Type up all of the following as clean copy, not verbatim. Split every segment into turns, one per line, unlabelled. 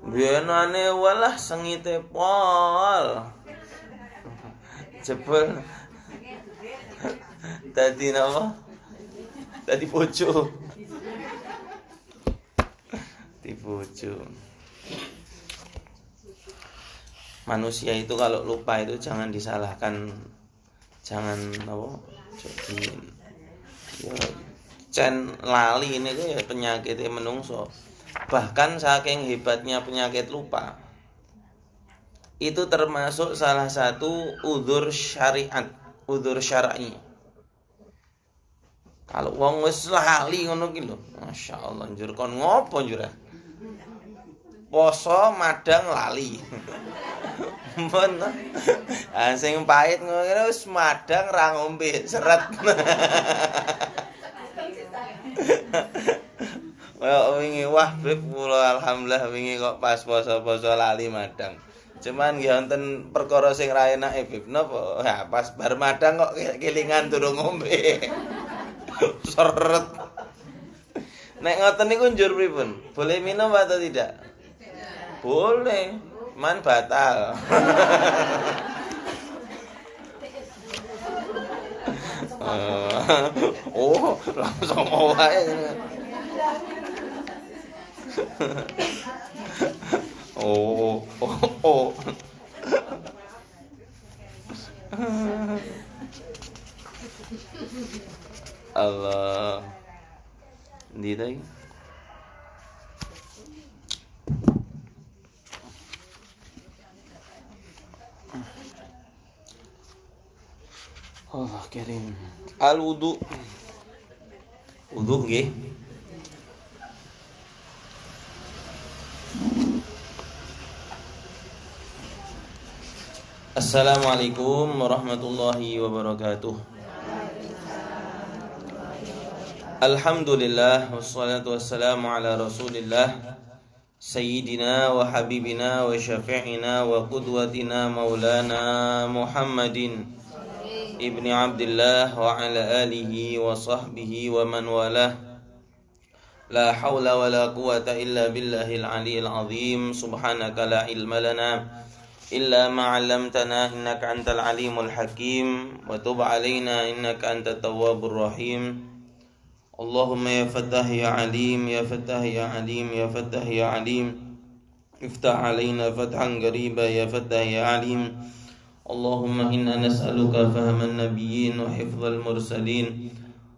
Biyenane walah sengite pol. Jebul dadi napa? Dadi bojo. Di bojo. Manusia itu kalau lupa itu jangan disalahkan, jangan apa? Jadi ya cen lali ini ya penyakitnya menungso. Bahkan saking hebatnya penyakit lupa, itu termasuk salah satu udzur syariat, udzur syar'i. Kalau wong wis lali ngono ki lho, masyaallah njur kon ngopo njur? Poso madang lali. Mun sing pahit ngono wis madang ra ngombe seret. Kaya wingi wah Beb kula alhamdulillah wingi kok pas poso-poso lali madang. Cuman nggih wonten perkara sing ra enake Beb napa? Ya pas bar madang kok kelingan durung ngombe. Seret. Nek ngoten niku njur pripun? Boleh minum atau tidak? Boleh, man batal. Oh, langsung wae. Oh. Allah. Ndi ta iki? Allah karim. Al-wudu. Wudu nggih. Assalamualaikum warahmatullahi wabarakatuh. Alhamdulillah wassalatu wassalamu ala Rasulillah sayyidina wa habibina wa syafi'ina wa qudwatina maulana Muhammadin ibni Abdullah wa ala alihi wa sahbihi wa man walah. La hawla wa la quwata illa billahil aliyil azim. Subhanaka la ilma lana illa ma 'allamtana innaka antal alimul hakim wa tub 'alaina innaka antat tawwabur rahim. Allahumma ya fattah ya alim ya fattah ya alim ya fattah ya alim iftah 'alaina fathan qariba ya fattah ya alim. Allahumma inna nas'aluka fahman nabiyyin wa hifdzal mursalin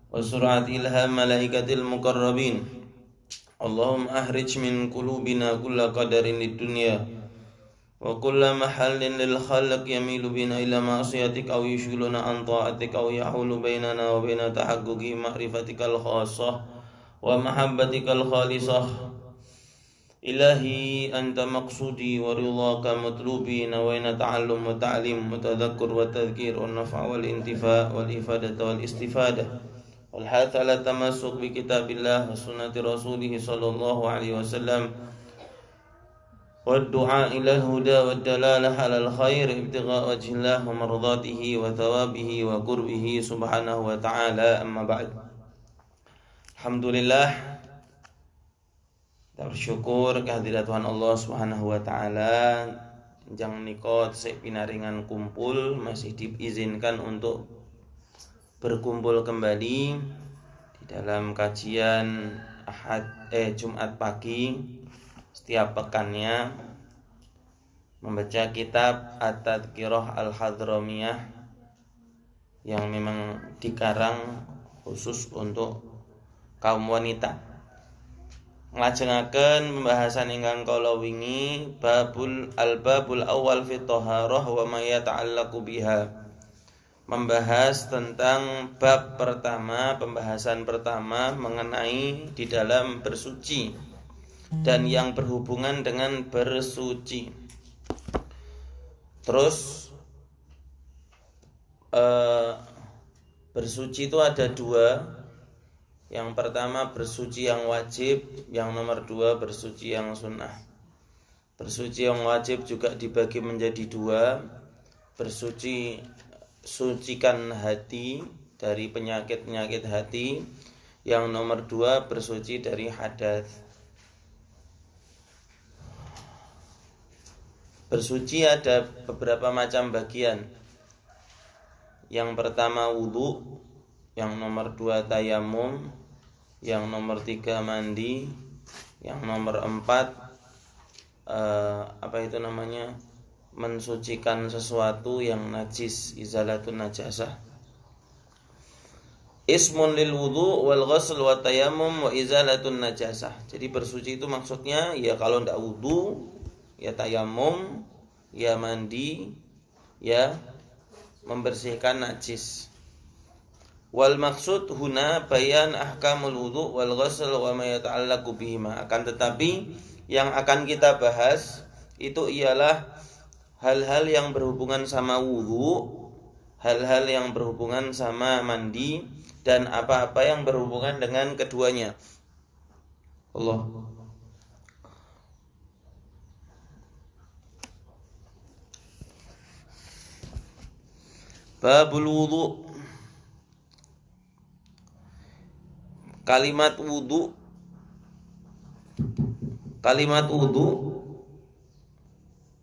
wa sur'at ilham malaikatil muqarrabin. Allahumma ahrij min qulubina kulla qadarin lid dunya wa kulla mahallin lil khalq yamilu bina ila ma'siyatik aw yushghiluna an ta'atik aw yahulu bainana wa baina tahaqquqi ma'rifatikal khassah wa mahabbatikal khalisah. Ilahi anta maqsudi wa ridhaka matlubi nawaina ta'allum wa ta'lim wa tadhakkur wa tadhkir wa naf'a wal intifa' wal ifadata wal istifadah wal hatha ala tamassuk bi kitabillah wa sunnati rasulih sallallahu alaihi wasallam والدعاء إلى الهدى والدلالة على الخير ابتغاء وجه الله ومرضاته وثوابه وقربه سبحانه وتعالى. أما بعد. Alhamdulillah, kita bersyukur kehadirat Tuhan Allah Subhanahu wa taala. Jangan nikot sik pinaringan kumpul masih diizinkan untuk berkumpul kembali di dalam kajian Jumat pagi setiap pekannya membaca kitab At-Tadhkirah Al-Hadramiyah yang memang dikarang khusus untuk kaum wanita. Nglajengaken pembahasan ingkang kala wingi babul awal fi thaharah wa ma yata'allaqu biha. Membahas tentang bab pertama, pembahasan pertama mengenai di dalam bersuci dan yang berhubungan dengan bersuci. Terus bersuci itu ada dua. Yang pertama bersuci yang wajib, yang nomor dua bersuci yang sunnah. Bersuci yang wajib juga dibagi menjadi dua. Sucikan hati dari penyakit-penyakit hati. Yang nomor dua bersuci dari hadas. Bersuci ada beberapa macam bagian. Yang pertama wudu, yang nomor 2 tayamum, yang nomor 3 mandi, yang nomor 4 mensucikan sesuatu yang najis, izalatun najasah. Ismun lil wudu wal ghusl wa tayammum wa izalatun najasah. Jadi bersuci itu maksudnya ya kalau ndak wudu, ya tayamum, ya mandi, ya membersihkan najis. Wal maksud huna bayan ahkamul wudu wal ghusl wa ma yata'allaqu bihima. Akan tetapi yang akan kita bahas itu ialah hal-hal yang berhubungan sama wudu, hal-hal yang berhubungan sama mandi, dan apa-apa yang berhubungan dengan keduanya. Allah. Babul wudu. Kalimat wudu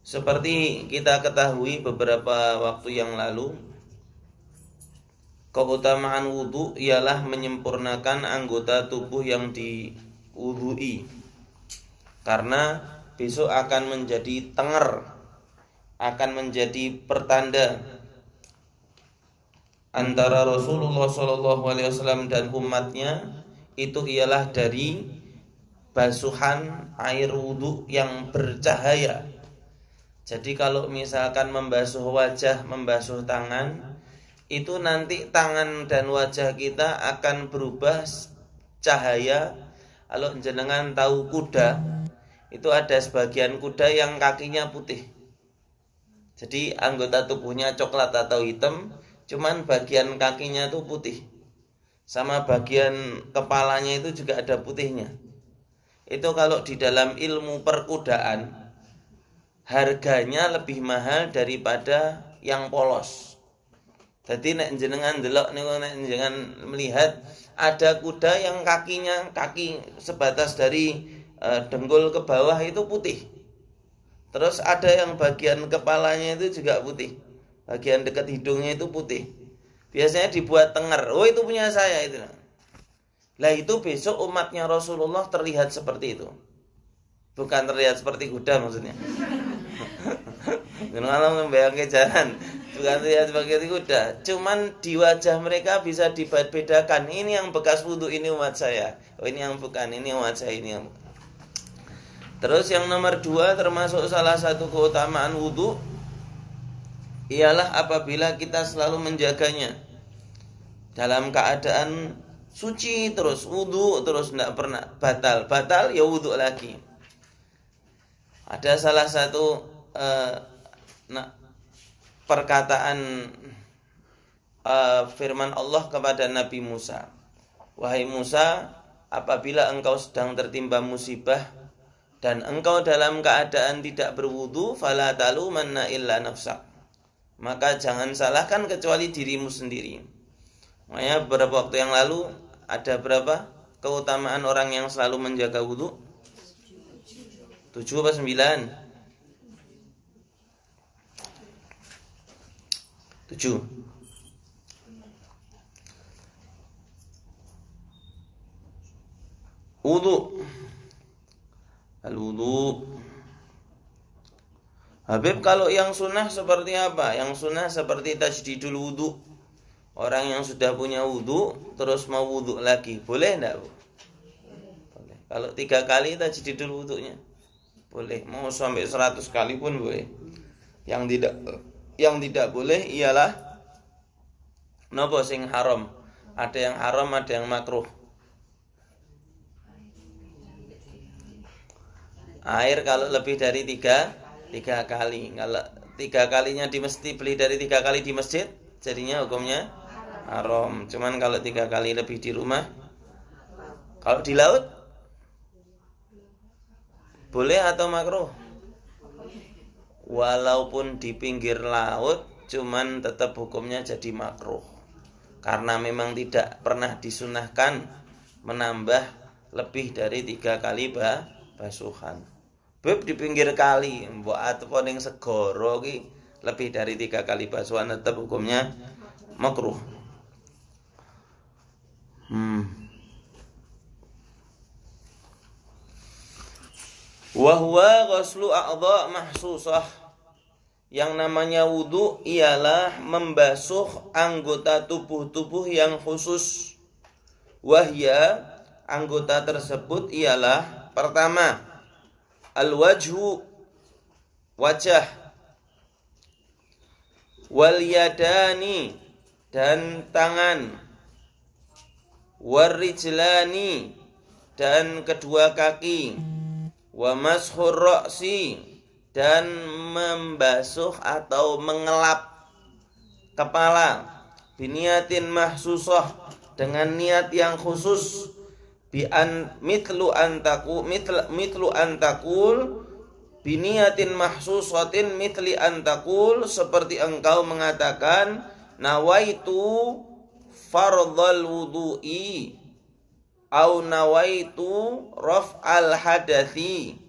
seperti kita ketahui beberapa waktu yang lalu, keutamaan wudu ialah menyempurnakan anggota tubuh yang diwudui, karena besok akan menjadi tenger, akan menjadi pertanda antara Rasulullah SAW dan umatnya. Itu ialah dari basuhan air wudu yang bercahaya. Jadi kalau misalkan membasuh wajah, membasuh tangan, itu nanti tangan dan wajah kita akan berubah cahaya. Kalau jenengan tahu kuda, itu ada sebagian kuda yang kakinya putih. Jadi anggota tubuhnya coklat atau hitam, cuman bagian kakinya itu putih. Sama bagian kepalanya itu juga ada putihnya. Itu kalau di dalam ilmu perkudaan, harganya lebih mahal daripada yang polos. Jadi nek jenengan delok niku, nek jenengan melihat ada kuda yang kaki sebatas dari dengkul ke bawah itu putih. Terus ada yang bagian kepalanya itu juga putih. Bagian dekat hidungnya itu putih. Biasanya dibuat tenger. Oh, itu punya saya itu. Lah itu besok umatnya Rasulullah terlihat seperti itu. Bukan terlihat seperti kuda maksudnya. Kalau membayangkan jalan, bukan terlihat seperti kuda. Cuman di wajah mereka bisa dibedakan. Ini yang bekas wudu, ini umat saya. Oh, ini yang bukan, ini umat saya, ini yang bukan. Terus yang nomor 2 termasuk salah satu keutamaan wudu ialah apabila kita selalu menjaganya dalam keadaan suci terus, wudu terus, tidak pernah batal ya wudu lagi. Ada salah satu perkataan firman Allah kepada Nabi Musa, wahai Musa, apabila engkau sedang tertimpa musibah dan engkau dalam keadaan tidak berwudu, fala talumanna illa nafsak, maka jangan salahkan kecuali dirimu sendiri. Makanya beberapa waktu yang lalu ada berapa keutamaan orang yang selalu menjaga wudu? 7 apa 9? 7. Wudu. Al-wudu. Habib, kalau yang sunnah seperti apa? Yang sunnah seperti tajdidul wudu. Orang yang sudah punya wudu terus mau wudu lagi, boleh enggak, Bu? Boleh. Kalau 3 kali tajdidul wudunya, boleh. Mau sampai 100 kali pun boleh. Yang tidak boleh ialah nopo sing haram. Ada yang haram, ada yang makruh. Air kalau lebih dari 3 kali. Kalau 3 kalinya di masjid, beli dari 3 kali di masjid, jadinya hukumnya haram. Cuman kalau 3 kali lebih di rumah. Kalau di laut boleh atau makruh? Walaupun di pinggir laut, cuman tetap hukumnya jadi makruh, karena memang tidak pernah disunahkan menambah lebih dari 3 kali basuhan. Beb di pinggir kali, mbok atep ning segara ki lebih dari 3 kali basuhan tetap hukumnya makruh. Wa huwa ghuslu a'dha' mahsusah. Yang namanya wudu ialah membasuh anggota tubuh-tubuh yang khusus. Wahya, anggota tersebut ialah pertama, al-wajhu, wajah, wal yadani, dan tangan, warijlani, dan kedua kaki, wa mashur ra'si, dan membasuh atau mengelap kepala, biniatin mahsusah, dengan niat yang khusus, mitlu antakul biniatin mahsusatin mitli antakul, seperti engkau mengatakan nawaitu fardhal wudu'i au nawaitu raf'al hadathi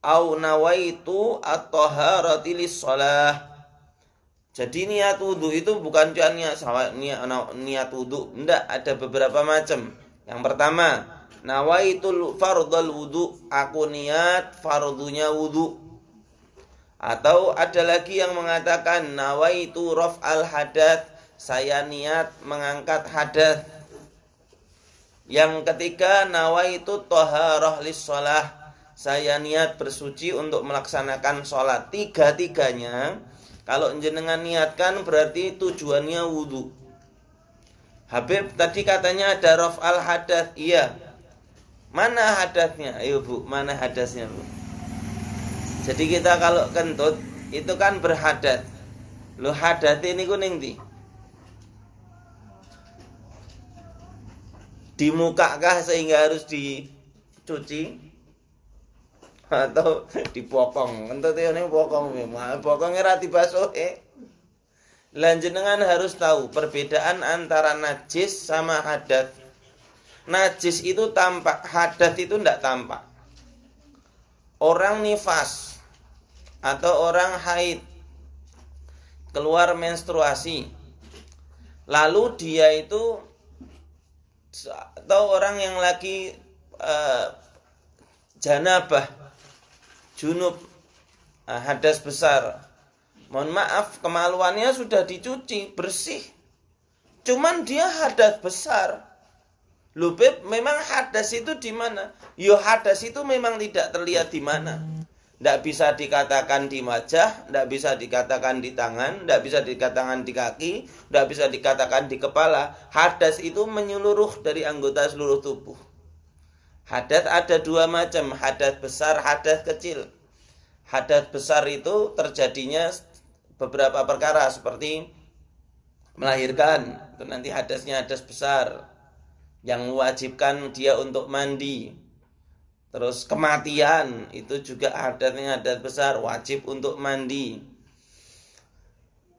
au nawaitu at-taharati lis-shalah. Jadi niat wudu itu bukan cuma niat wudu, enggak, ada beberapa macam. Yang pertama, nawaitul fardhal wudu, aku niat fardunya wudu. Atau ada lagi yang mengatakan nawaitu raf'al hadath, saya niat mengangkat hadath. Yang ketiga, nawaitu taharah lis-shalah, saya niat bersuci untuk melaksanakan sholat. Tiga-tiganya kalau jenengan niatkan berarti tujuannya wudu. Habib tadi katanya ada raf'al hadath. Iya. Mana hadatsnya? Ayo Bu, mana hadasnya Bu? Jadi kita kalau kentut itu kan berhadat. Lo hadat ini kuning di. Di muka kah sehingga harus dicuci? Atau dipokong? Kentut ini pokong, pokongnya ra dibasuh. Lan jenengan harus tahu perbedaan antara najis sama hadat. Najis itu tampak, hadat itu tidak tampak. Orang nifas atau orang haid keluar menstruasi, lalu dia itu, atau orang yang lagi janabah, junub, hadas besar, mohon maaf, kemaluannya sudah dicuci bersih, cuman dia hadas besar. Loh Beb, memang hadas itu di mana? Yo hadas itu memang tidak terlihat di mana. Tidak bisa dikatakan di wajah, tidak bisa dikatakan di tangan, tidak bisa dikatakan di kaki, tidak bisa dikatakan di kepala. Hadas itu menyeluruh dari anggota seluruh tubuh. Hadas ada dua macam, hadas besar, hadas kecil. Hadas besar itu terjadinya beberapa perkara seperti melahirkan, itu nanti hadasnya hadas besar yang mewajibkan dia untuk mandi. Terus kematian itu juga hadatnya hadat besar, wajib untuk mandi.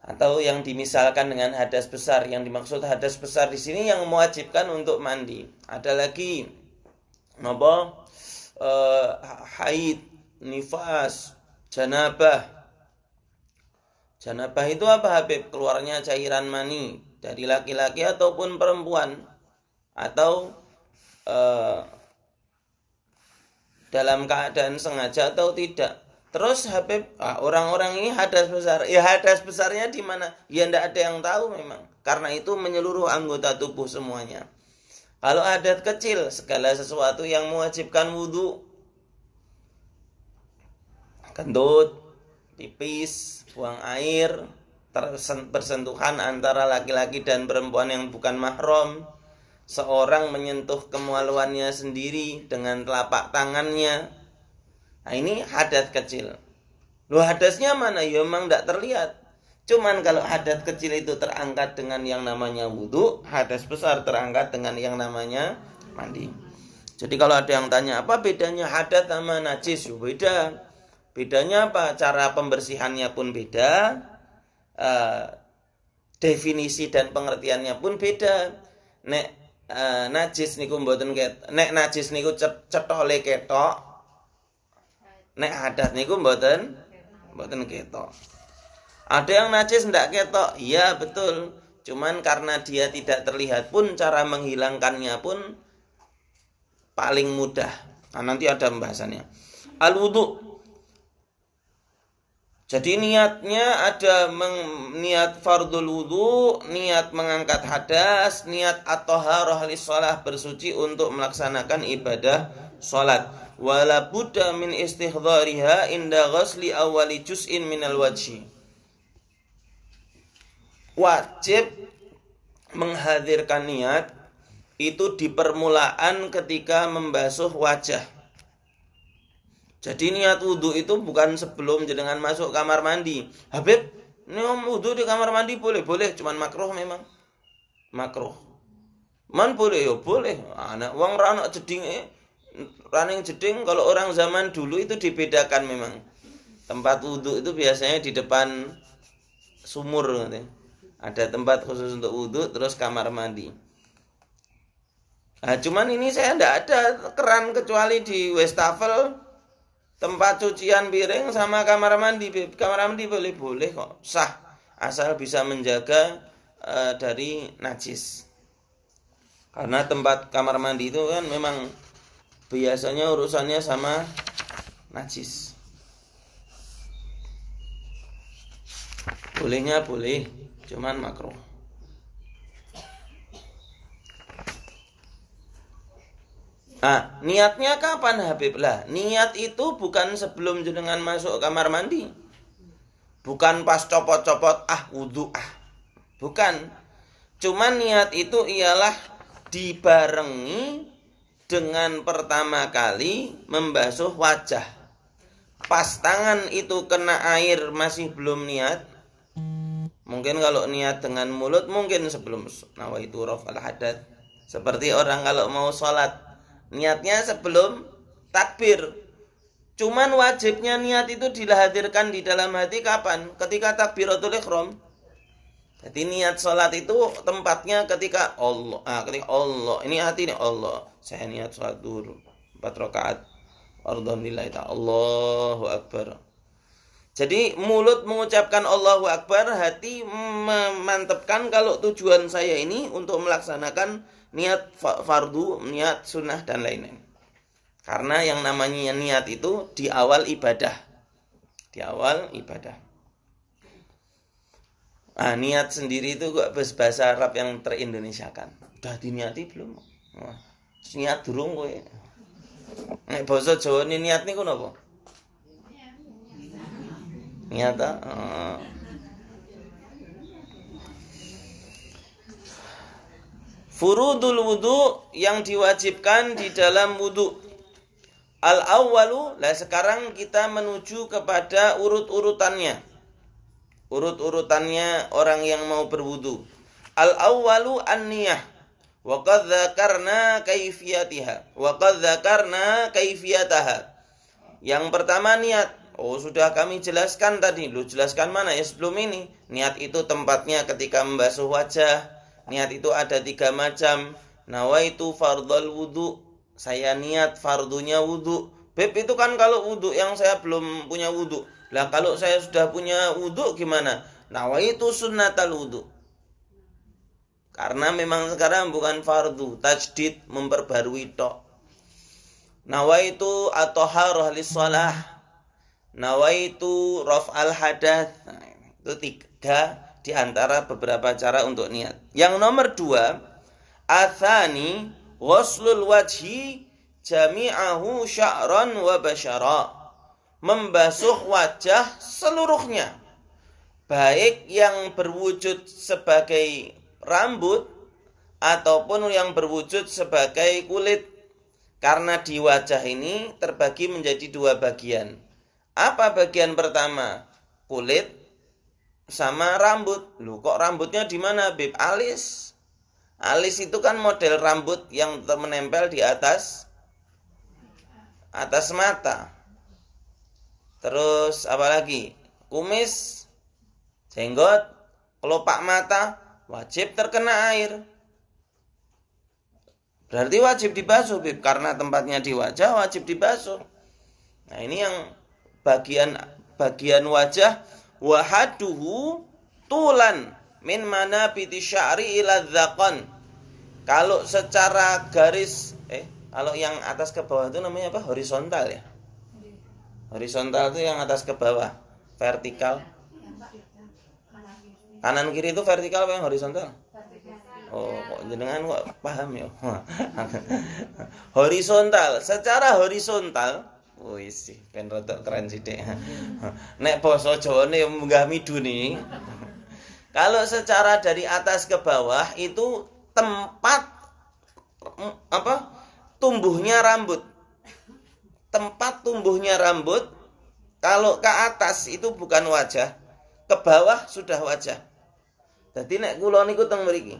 Atau yang dimisalkan dengan hadas besar, yang dimaksud hadas besar di sini yang mewajibkan untuk mandi. Ada lagi haid, nifas, janabah. Janabah itu apa Habib? Keluarnya cairan mani dari laki-laki ataupun perempuan, atau dalam keadaan sengaja atau tidak. Terus Habib, orang-orang ini hadas besar. Ya hadas besarnya di mana? Ya tidak ada yang tahu memang. Karena itu menyeluruh anggota tubuh semuanya. Kalau hadas kecil, segala sesuatu yang mewajibkan wudu, kentut, pipis, buang air, bersentuhan antara laki-laki dan perempuan yang bukan mahram, seorang menyentuh kemaluannya sendiri dengan telapak tangannya. Nah ini hadas kecil. Loh hadasnya mana? Ya memang tidak terlihat. Cuman kalau hadas kecil itu terangkat dengan yang namanya wudu, hadas besar terangkat dengan yang namanya mandi. Jadi kalau ada yang tanya apa bedanya hadas sama najis? Ya beda. Bedanya apa? Cara pembersihannya pun beda, definisi dan pengertiannya pun beda. Najis niku mboten nek najis niku cethole ketok. Nek hadas niku mboten ketok. Ada yang najis ndak ketok, iya betul. Cuman karena dia tidak terlihat pun cara menghilangkannya pun paling mudah. Nah, nanti ada pembahasannya. Al-wudu. Jadi niatnya ada niat fardul wudu, niat mengangkat hadas, niat at-thaharah lis-shalah, bersuci untuk melaksanakan ibadah salat. Wala budda min istihdhariha inda ghusli awwali juz'in minal wajhi. Wajib menghadirkan niat itu di permulaan ketika membasuh wajah. Jadi niat wudhu itu bukan sebelum jenengan masuk kamar mandi. Habib, ini wudhu di kamar mandi boleh, cuman makruh memang. Makruh. Man boleh ya boleh. Anak wong ra ono jeding running jeding kalau orang zaman dulu itu dibedakan memang. Tempat wudhu itu biasanya di depan sumur gitu. Ada tempat khusus untuk wudhu, terus kamar mandi. Nah, cuman ini saya ndak ada keran kecuali di wastafel, tempat cucian piring sama kamar mandi. Kamar mandi boleh kok, sah, asal bisa menjaga dari najis. Karena tempat kamar mandi itu kan memang biasanya urusannya sama najis. Bolehnya boleh, cuman makruh. Nah, niatnya kapan Habib? Lah, niat itu bukan sebelum jenengan masuk kamar mandi. Bukan pas copot-copot wudu Bukan. Cuman niat itu ialah dibarengi dengan pertama kali membasuh wajah. Pas tangan itu kena air masih belum niat. Mungkin kalau niat dengan mulut mungkin sebelum nawaitu raf'al hadath. Seperti orang kalau mau sholat, niatnya sebelum takbir. Cuman wajibnya niat itu dihadirkan di dalam hati kapan? Ketika takbiratul ihram. Jadi niat sholat itu tempatnya ketika Allah. Ketika Allah. Ini hati ini Allah. Saya niat sholat dulu 4 rakaat. Alhamdulillah ta'ala. Allahu Akbar. Jadi mulut mengucapkan Allahu Akbar, hati memantapkan kalau tujuan saya ini untuk melaksanakan niat fardu, niat sunnah dan lain-lain. Karena yang namanya niat itu di awal ibadah. Di awal ibadah. Niat sendiri itu kok bahasa Arab yang terindonesiakan. Udah diniati belum? Niat durung kowe. Nek basa Jawa ini niat niku napa? Niat Furudul wudu yang diwajibkan di dalam wudu. Al-awwalu, sekarang kita menuju kepada urut-urutannya. Urut-urutannya orang yang mau berwudu. Al-awwalu an-niyah. Wa qad dzakarna kaifiyataha. Yang pertama niat. Sudah kami jelaskan tadi. Lu jelaskan mana ya sebelum ini? Niat itu tempatnya ketika membasuh wajah. Niat itu ada 3 macam. Nawaitu fardhal wudu. Saya niat fardunya wudu. Beb, itu kan kalau wudu yang saya belum punya wudu. Lah kalau saya sudah punya wudu gimana? Nawaitu sunnatal wudu. Karena memang sekarang bukan fardu, tajdid, memperbarui tok. Nawaitu at-thaharah lis-shalah. Nawaitu raf'al hadath. Itu 3 di antara beberapa cara untuk niat. Yang nomor 2, atsani ghuslul wajhi jami'ahu sya'ran wa basyara. Membasuh wajah seluruhnya. Baik yang berwujud sebagai rambut ataupun yang berwujud sebagai kulit. Karena di wajah ini terbagi menjadi 2 bagian. Apa bagian pertama? Kulit sama rambut. Loh, kok rambutnya di mana, Bib? Alis. Alis itu kan model rambut yang menempel di atas mata. Terus apa lagi? Kumis, jenggot, kelopak mata wajib terkena air. Berarti wajib dibasuh, Bib, karena tempatnya di wajah wajib dibasuh. Nah, ini yang bagian wajah, wa haduhu tulan min manabiti sya'ri ila dzaqan. Kalau secara garis kalau yang atas ke bawah itu namanya apa? Horizontal ya. Horizontal itu yang atas ke bawah. Vertikal. Kanan kiri itu vertikal apa yang horizontal? Oh, kok jenengan kok paham ya? Horizontal, secara horizontal. Wis, ben rada keren sithik. Nek basa Jawane munggah midune. Kalau secara dari atas ke bawah itu tempat tumbuhnya rambut. Tempat tumbuhnya rambut kalau ke atas itu bukan wajah, ke bawah sudah wajah. Jadi nek kula niku teng mriki.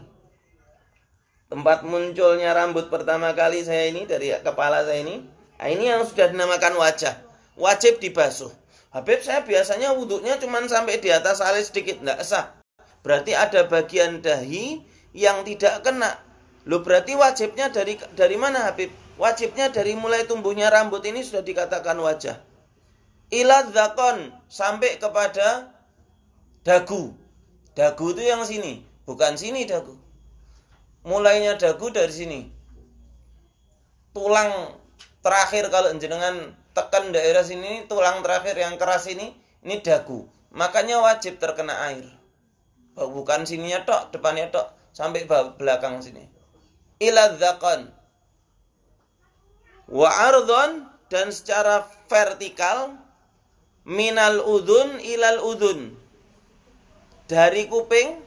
Tempat munculnya rambut pertama kali saya ini dari kepala saya ini yang sudah dinamakan wajah. Wajib dibasuh. Habib saya biasanya wuduknya cuma sampai di atas alis sedikit, enggak sah. Berarti ada bagian dahi yang tidak kena. Loh berarti wajibnya dari mana Habib? Wajibnya dari mulai tumbuhnya rambut ini sudah dikatakan wajah. Ila dzaqon, sampai kepada dagu. Dagu itu yang sini, bukan sini dagu. Mulainya dagu dari sini. Tulang terakhir kalau jenengan tekan daerah sini, tulang terakhir yang keras ini dagu. Makanya wajib terkena air. Bukan sininya tok, depannya tok, sampai belakang sini. Ila dzaqan. Wa ardhon, dan secara vertikal minal udhun ilal udhun. Dari kuping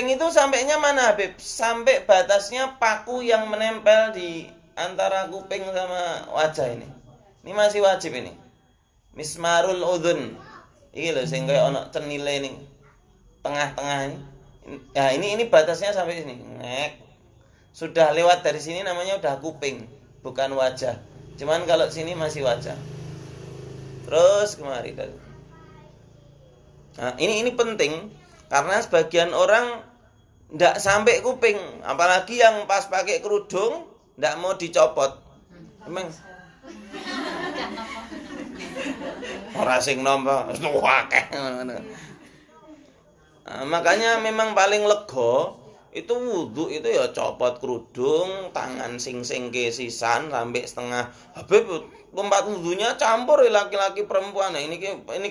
itu sampainya mana Habib? Sampai batasnya paku yang menempel di antara kuping sama wajah ini. Ini masih wajib ini. Mismarul udhun. Iki lho sing kaya ana cenile ini. Tengah-tengah ini. Ya ini batasnya sampai sini. Nek. Sudah lewat dari sini namanya udah kuping, bukan wajah. Cuman kalau sini masih wajah. Terus kemari tadi. Nah, ini penting karena sebagian orang ndak sampai kuping, apalagi yang pas pakai kerudung ndak mau dicopot. Emang ora sing nampa akeh ngono. Nah, makanya memang paling lega itu wudhu itu ya copot kerudung, tangan sing ke sisan sampai setengah. Habib tempat wudhunya campur laki-laki perempuan. Nah, ini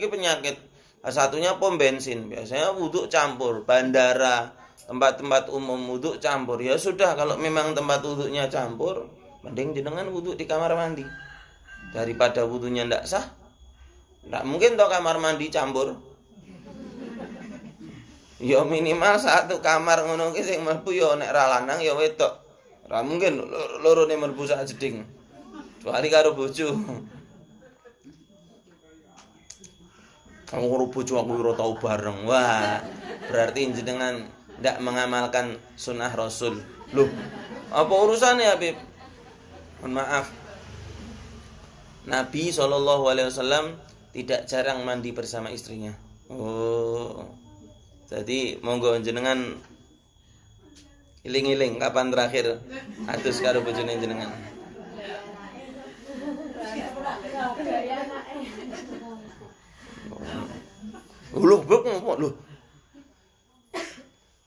penyakit. Satunya pom bensin, biasanya wudhu campur, bandara, tempat-tempat umum wudhu campur. Ya sudah, kalau memang tempat wudhunya campur, mending jenengan wudhu di kamar mandi. Daripada wudhunya ndak sah. Ndak mungkin toh kamar mandi campur. Ya minimal satu kamar ngono ki sing mlebu ya nek ra lanang ya wedok. Ora mungkin lorone mlebu sak jeding. Kecuali karo bojo. Kamu karo bojo aku ora tau bareng. Wah, berarti jenengan ndak mengamalkan sunnah Rasul. Loh, apa urusannya Habib? Mohon maaf. Nabi SAW tidak jarang mandi bersama istrinya. Oh. Jadi monggo jenengan iling-iling kapan terakhir atus karo bojone jenengan. Loh.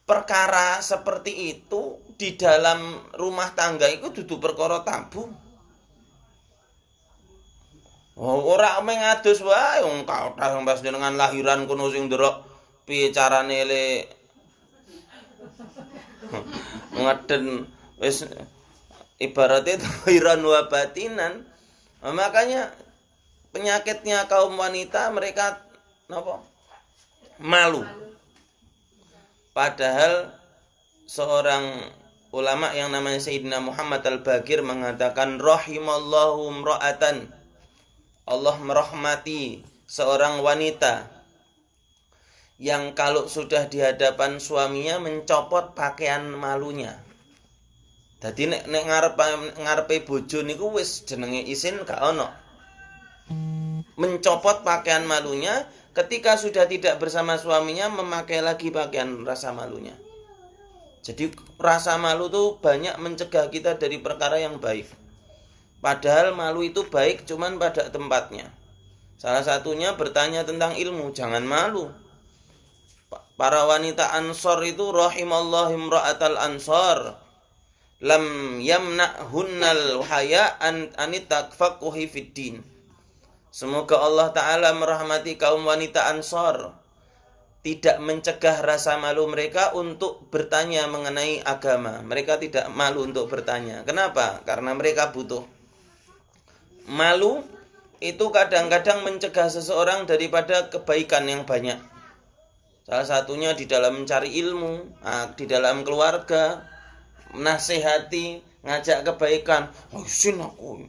Perkara seperti itu di dalam rumah tangga itu dudu perkara tabu. Oh, ora mengadus wae wong kathah sampe jenengan lahiran kono sing ndelok piye carane le ngeden wis ibaratnya lahiran wa batinan. Makanya penyakitnya kaum wanita mereka napa? Malu. Padahal seorang ulama yang namanya Sayyidina Muhammad Al-Baqir mengatakan rahimallahu imra'atan, Allah merahmati seorang wanita yang kalau sudah di hadapan suaminya mencopot pakaian malunya. Dadi nek ngarepe bojo niku wis jenenge isin gak ono. Mencopot pakaian malunya, ketika sudah tidak bersama suaminya memakai lagi pakaian rasa malunya. Jadi rasa malu tuh banyak mencegah kita dari perkara yang baik. Padahal malu itu baik cuman pada tempatnya. Salah satunya bertanya tentang ilmu, jangan malu. Para wanita Ansor itu rahimallahu imra'atal Ansor lam yamna'hunnal haya anit tafaqquhi fiddin. Semoga Allah Ta'ala merahmati kaum wanita Ansor, tidak mencegah rasa malu mereka untuk bertanya mengenai agama. Mereka tidak malu untuk bertanya. Kenapa? Karena mereka butuh. Malu itu kadang-kadang mencegah seseorang daripada kebaikan yang banyak. Salah satunya di dalam mencari ilmu, di dalam keluarga, nasihati, ngajak kebaikan. Oh, isin aku.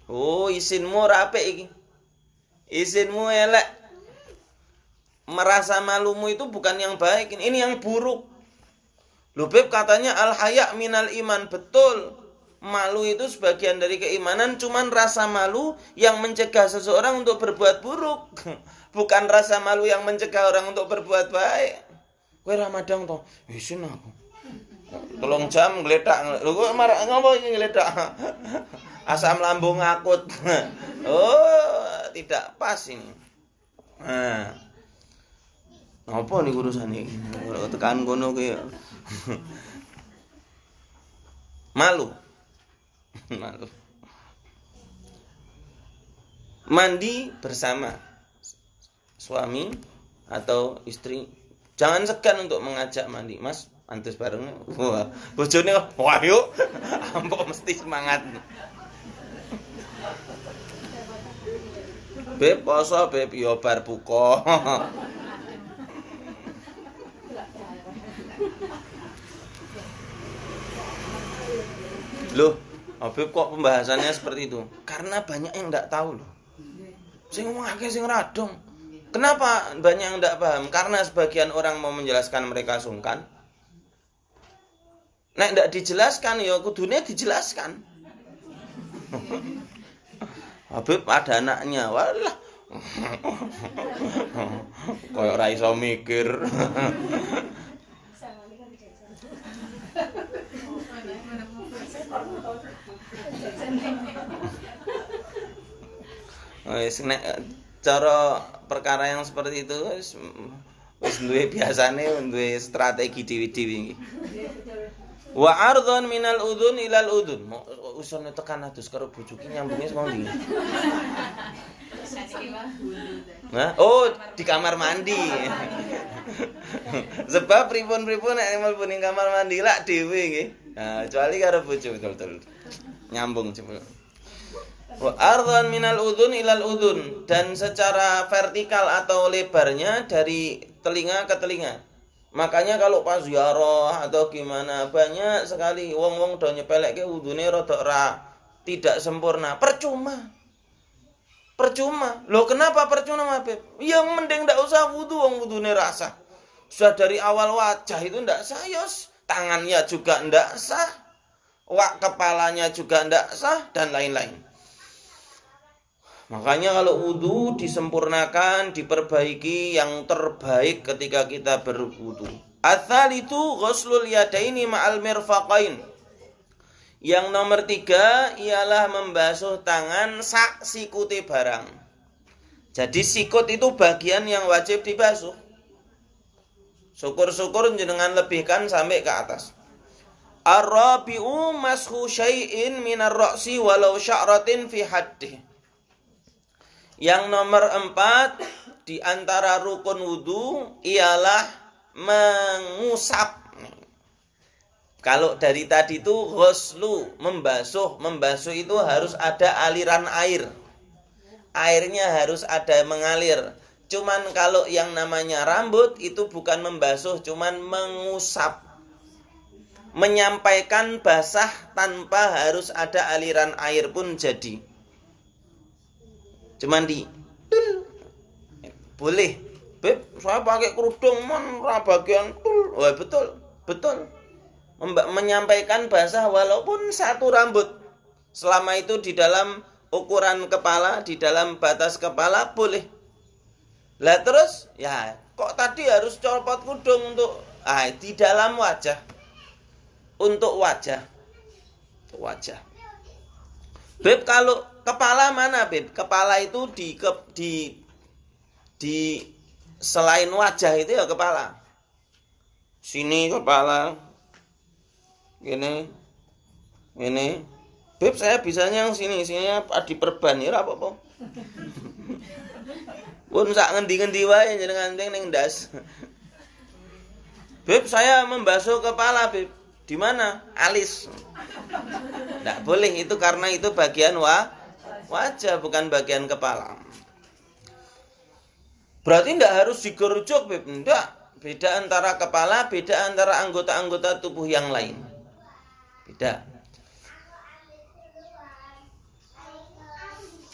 Oh, isinmu rapi iki. Isinmu elek. Merasa malumu itu bukan yang baik, ini yang buruk. Lubeb katanya al-haya minal iman, betul. Malu itu sebagian dari keimanan, cuman rasa malu yang mencegah seseorang untuk berbuat buruk. Bukan rasa malu yang mencegah orang untuk berbuat baik. Kowe Ramadan to, isin aku. 3 jam ngledak. Lho kok marah ngopo iki ngledak? Asam lambung akut. Oh, tidak pas ini. Nah. Apa nih urusan iki? Tekan kono ki. Malu. Malu. Mandi bersama suami atau istri, jangan segan untuk mengajak mandi. Mas, antus bareng. Wah, bojone wah yuk. Ampok mesti semangat. Beb poso, beb yo bar buka. Loh, Habib kok pembahasannya seperti itu? Karena banyak yang enggak tahu loh. Sing ngomong akeh sing radong. Kenapa banyak yang enggak paham? Karena sebagian orang mau menjelaskan mereka sungkan. Nek enggak dijelaskan ya kudune dijelaskan. Habib ada anaknya, walah. Kayak ora iso mikir. Wis nek cara perkara yang seperti itu wis duwe biasane duwe strategi dhewe-dhewe iki. Wa ardhon minal udhun ilal udhun. Usone tekan adus karo bojoki nyambunge saka ndi? Nah, oh di kamar mandi. Sebab pripun-pripun nek mlebu ning kamar mandi lak dhewe nggih. Nah, kecuali karo bojo betul-betul. Nyambung cepet. Wa ardhan minal udhun ilal udhun, dan secara vertikal atau lebarnya dari telinga ke telinga. Makanya kalau pas ziarah atau gimana banyak sekali wong-wong do nyepelekke udhune rada tidak sempurna. Percuma. Loh kenapa percuma, Beb? Ya mending ndak usah wudu, wong wudune rasa. Sudah dari awal wajah itu ndak sah, tangannya juga ndak sah, kepalanya juga ndak sah dan lain-lain. Makanya kalau wudu disempurnakan, diperbaiki yang terbaik ketika kita berwudu. Ats-tsalitu ghuslul yadaini ma'al mirfaqain. Yang nomor 3 ialah membasuh tangan sak sikute barang. Jadi sikut itu bagian yang wajib dibasuh. Syukur-syukur jenengan lebihkan sampai ke atas. Ar-rabi'u mashu syai'in minar ra'si walau sya'ratin fi haddih. Yang nomor 4 di antara rukun wudu ialah mengusap. Kalau dari tadi itu ghuslu, membasuh itu harus ada aliran air. Airnya harus ada mengalir. Cuman kalau yang namanya rambut itu bukan membasuh, cuman mengusap. Menyampaikan basah tanpa harus ada aliran air pun jadi. Cuman boleh. Beb, saya pakai kerudung mon ra bagian tul. Wah, betul. Menyampaikan basah walaupun satu rambut. Selama itu di dalam ukuran kepala, di dalam batas kepala boleh. Lah terus, ya kok tadi harus copot kerudung untuk di dalam wajah. Untuk wajah. Beb, kalau kepala mana, Beb? Kepala itu di selain wajah itu ya kepala. Sini kepala. Gini. Beb, saya bisanya yang sininya diperban ya ora apa-apa. Pun sak ngendi-ngendi wae jenengan ning ndas. Beb, saya membasuh kepala, Beb. Di mana? Alis. Enggak boleh itu karena itu bagian wajah bukan bagian kepala. Berarti enggak harus digerujuk, Beb. Enggak. Beda antara kepala, beda antara anggota-anggota tubuh yang lain. Beda.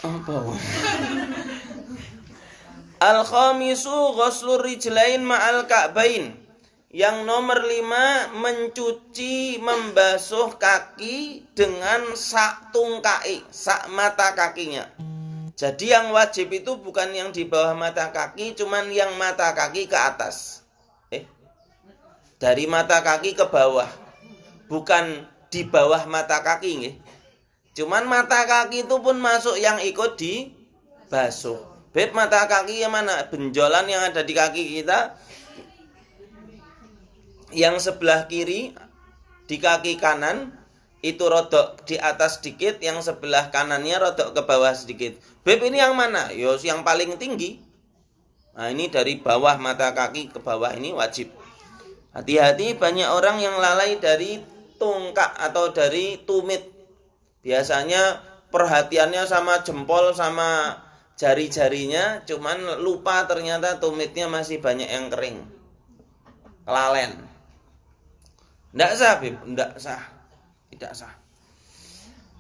Apa? Al-khamisu ghuslur rijlain ma'al ka'bain. Yang nomor 5 mencuci membasuh kaki dengan sak tungkai, sak mata kakinya. Jadi yang wajib itu bukan yang di bawah mata kaki, cuman yang mata kaki ke atas. Dari mata kaki ke bawah. Bukan di bawah mata kaki nggih. Cuman mata kaki itu pun masuk yang ikut dibasuh. Beb, mata kaki yang mana? Benjolan yang ada di kaki kita. Yang sebelah kiri di kaki kanan itu rodok di atas sedikit, yang sebelah kanannya rodok ke bawah sedikit. Beb, ini yang mana? Yos yang paling tinggi. Nah, ini dari bawah mata kaki ke bawah ini wajib. Hati-hati, banyak orang yang lalai dari tungkak atau dari tumit. Biasanya perhatiannya sama jempol sama jari-jarinya, cuman lupa ternyata tumitnya masih banyak yang kering. Kelalen. Tidak sah, Bib. Tidak sah.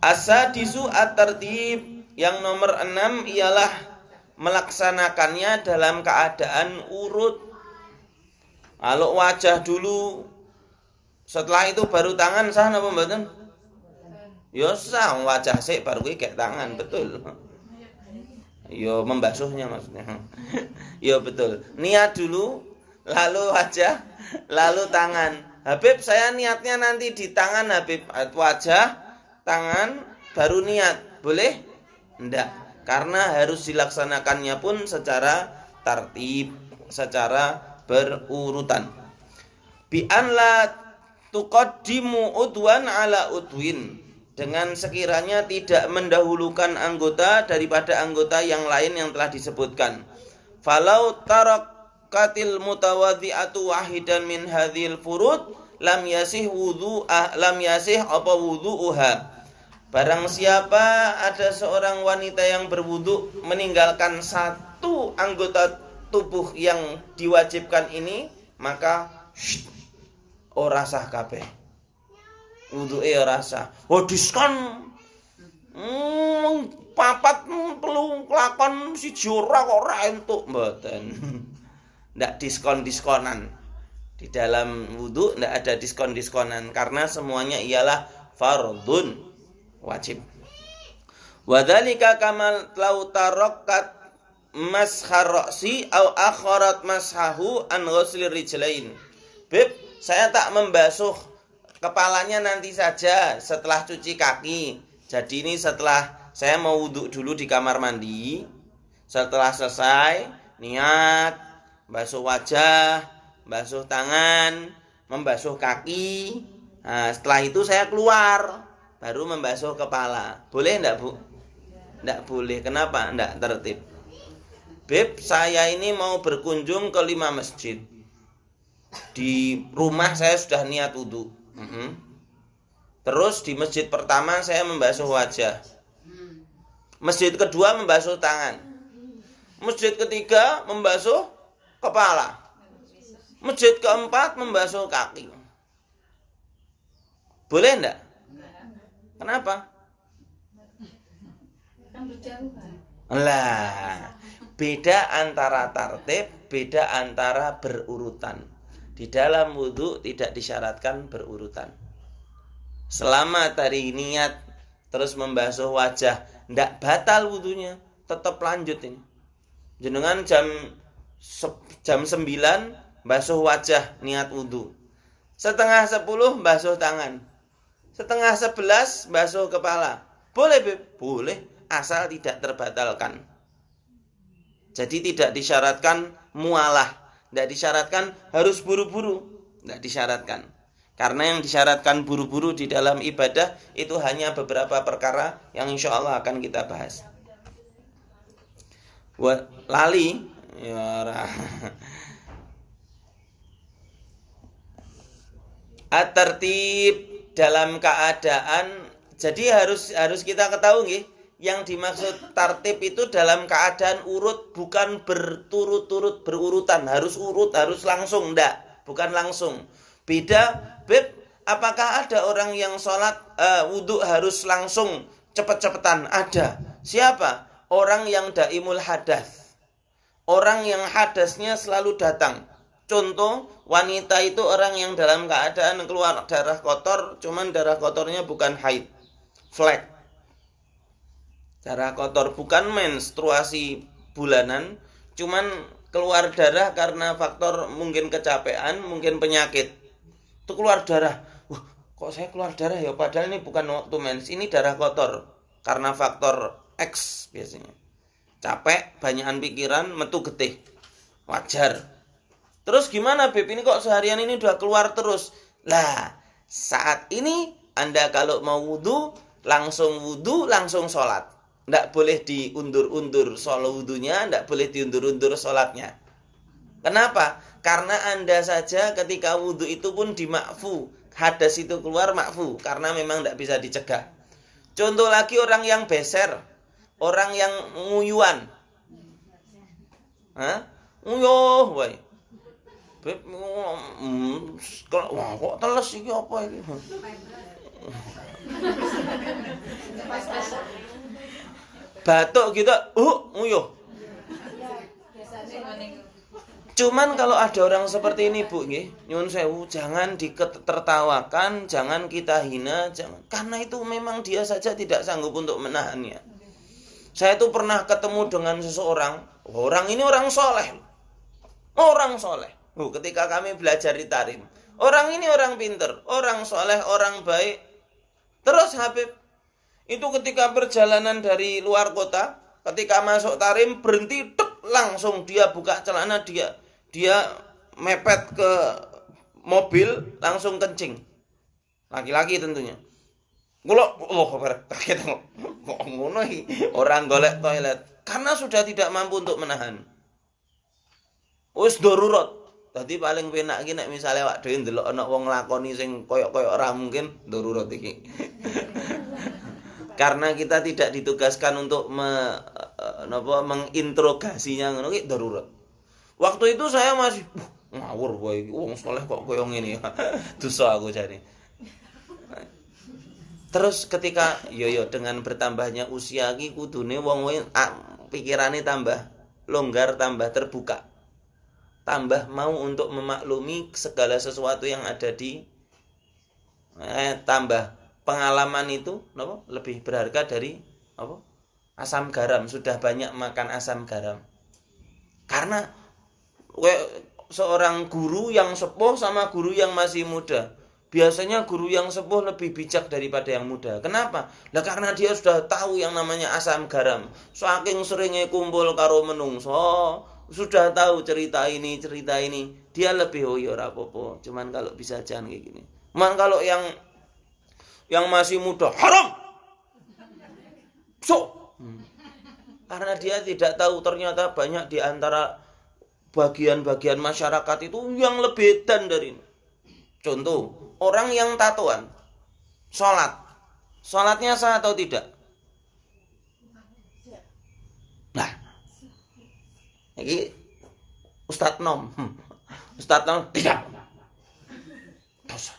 As-sadisu at-tartib. Yang nomor 6 ialah melaksanakannya dalam keadaan urut. Kalau wajah dulu, setelah itu baru tangan, sah napa mboten? Ya sah, wajah sik baru kuwi kayak tangan, betul. Yo membasuhnya maksudnya. Yo betul. Niat dulu, lalu wajah, lalu tangan. Habib, saya niatnya nanti di tangan, Habib. Wajah, tangan, baru niat. Boleh? Enggak. Karena harus dilaksanakannya pun secara tartib, secara berurutan. Bi an la tuqaddimu udwan ala udwin. Dengan sekiranya tidak mendahulukan anggota daripada anggota yang lain yang telah disebutkan. Falau tarakatil mutawadhi'atu wahidan min hadhil furud lam yasih apa wudhu'uha. Barang siapa ada seorang wanita yang berwudu meninggalkan satu anggota tubuh yang diwajibkan ini, maka ora sah kabeh. Wudu'e ora sah. Oh diskon. Papat perlu lakon siji ora kok ora entuk mboten. Ndak diskon-diskonan. Di dalam wudu ndak ada diskon-diskonan karena semuanya ialah fardhun wajib. Wadzalika kamal lau tarakkat mashar ra'si au akharat mashahu an ghuslir rijlain. Beb, saya tak membasuh kepalanya nanti saja setelah cuci kaki. Jadi ini setelah saya mau wudhu dulu di kamar mandi. Setelah selesai, niat basuh wajah, basuh tangan, membasuh kaki. Nah, setelah itu saya keluar, baru membasuh kepala. Boleh enggak, Bu? Enggak boleh. Kenapa? Enggak tertib. Beb, saya ini mau berkunjung ke 5 masjid. Di rumah saya sudah niat wudhu. Terus di masjid pertama saya membasuh wajah. Masjid kedua membasuh tangan. Masjid ketiga membasuh kepala. Masjid keempat membasuh kaki. Boleh enggak? Kenapa? Lah, beda antara tartib, beda antara berurutan. Di dalam wudu tidak disyaratkan berurutan. Selama tadi niat terus membasuh wajah, ndak batal wudunya, tetap lanjut ini. Jenengan jam 9 basuh wajah niat wudu. Setengah 10 basuh tangan. Setengah 11 basuh kepala. Boleh, Beb? Boleh, asal tidak terbatalkan. Jadi tidak disyaratkan mualah, tidak disyaratkan harus buru-buru, tidak disyaratkan. Karena yang disyaratkan buru-buru di dalam ibadah itu hanya beberapa perkara yang insya Allah akan kita bahas. Lali, ya, at-tertib dalam keadaan, jadi harus kita ketahui yang dimaksud tartib itu dalam keadaan urut, bukan berturut-turut berurutan, harus urut, harus langsung, enggak, bukan langsung. Beda, Beb, apakah ada orang yang sholat wudhu harus langsung cepet-cepetan? Ada. Siapa? Orang yang daimul hadas, orang yang hadasnya selalu datang. Contoh, wanita itu orang yang dalam keadaan keluar darah kotor, cuman darah kotornya bukan haid, flek. Darah kotor bukan menstruasi bulanan, cuman keluar darah karena faktor mungkin kecapean, mungkin penyakit. Itu keluar darah. Wah, kok saya keluar darah ya? Padahal ini bukan waktu mens, ini darah kotor. Karena faktor X biasanya. Capek, banyakan pikiran, metu getih. Wajar. Terus gimana, Beb? Ini kok seharian ini udah keluar terus? Lah, saat ini Anda kalau mau wudhu, langsung sholat. Nggak boleh diundur-undur sholat wudhunya, nggak boleh diundur-undur sholatnya. Kenapa? Karena Anda saja ketika wudhu itu pun dimakfu. Hadas itu keluar makfu, karena memang nggak bisa dicegah. Contoh lagi orang yang beser, orang yang nguyuan. Nguyuh, woy. Beb, wah kok teles iki apa iki? Batuk gitu, nguyuh. Cuman kalau ada orang seperti ini, Bu, nggih, nyuwun sewu, jangan ditertawakan, jangan kita hina, jangan. Karena itu memang dia saja tidak sanggup untuk menahannya. Saya itu pernah ketemu dengan seseorang, orang ini orang soleh. Orang soleh. Ketika kami belajar di Tarim, orang ini orang pinter, orang soleh, orang baik. Terus Habib, itu ketika perjalanan dari luar kota, ketika masuk Tarim, berhenti, langsung dia buka celana, dia mepet ke mobil, langsung kencing. Laki-laki tentunya. Kaget kok ngono iki, orang golek toilet karena sudah tidak mampu untuk menahan. Wis darurat. Dadi paling penak iki nek misale awak dhewe ndelok ana wong nglakoni sing koyok-koyok ora mungkin, darurat iki. Karena kita tidak ditugaskan untuk menginterogasinya ngono iki darurat. Waktu itu saya masih ngawur wae iki wong saleh kok koyo ngene ya. Dosa aku jare. Terus ketika dengan bertambahnya usia iki kudune wong pikirane tambah longgar, tambah terbuka. Tambah mau untuk memaklumi segala sesuatu yang ada di tambah pengalaman itu lebih berharga dari asam garam. Sudah banyak makan asam garam. Karena seorang guru yang sepuh sama guru yang masih muda, biasanya guru yang sepuh lebih bijak daripada yang muda. Kenapa? Lah karena dia sudah tahu yang namanya asam garam. Saking seringnya kumpul karo menungso, sudah tahu cerita ini, dia lebih ora apa-apa. Cuman kalau bisa jangan kayak gini. Cuman kalau yang masih muda, haram. Karena dia tidak tahu ternyata banyak di antara bagian-bagian masyarakat itu yang lebih edan dari ini. Contoh, orang yang tatoan, sholatnya sah atau tidak? Nah, ini Ustadz Nom tidak dosa,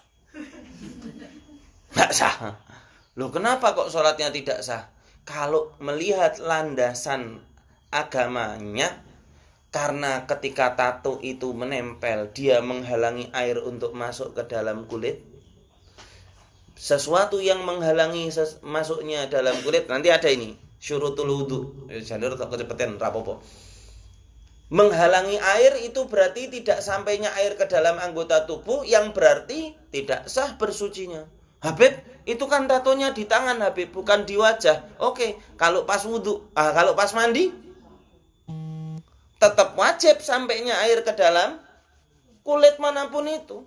nggak sah. Loh kenapa kok sholatnya tidak sah? Kalau melihat landasan agamanya, karena ketika tato itu menempel, dia menghalangi air untuk masuk ke dalam kulit. Sesuatu yang menghalangi masuknya dalam kulit, nanti ada ini syurutul wudu. Jangan tak kecepatan rapopo. Menghalangi air itu berarti tidak sampainya air ke dalam anggota tubuh, yang berarti tidak sah bersucinya. Habib, Itu kan tatonya di tangan Habib, bukan di wajah. Oke, kalau pas wudhu, kalau pas mandi, tetap wajib sampainya air ke dalam kulit manapun itu.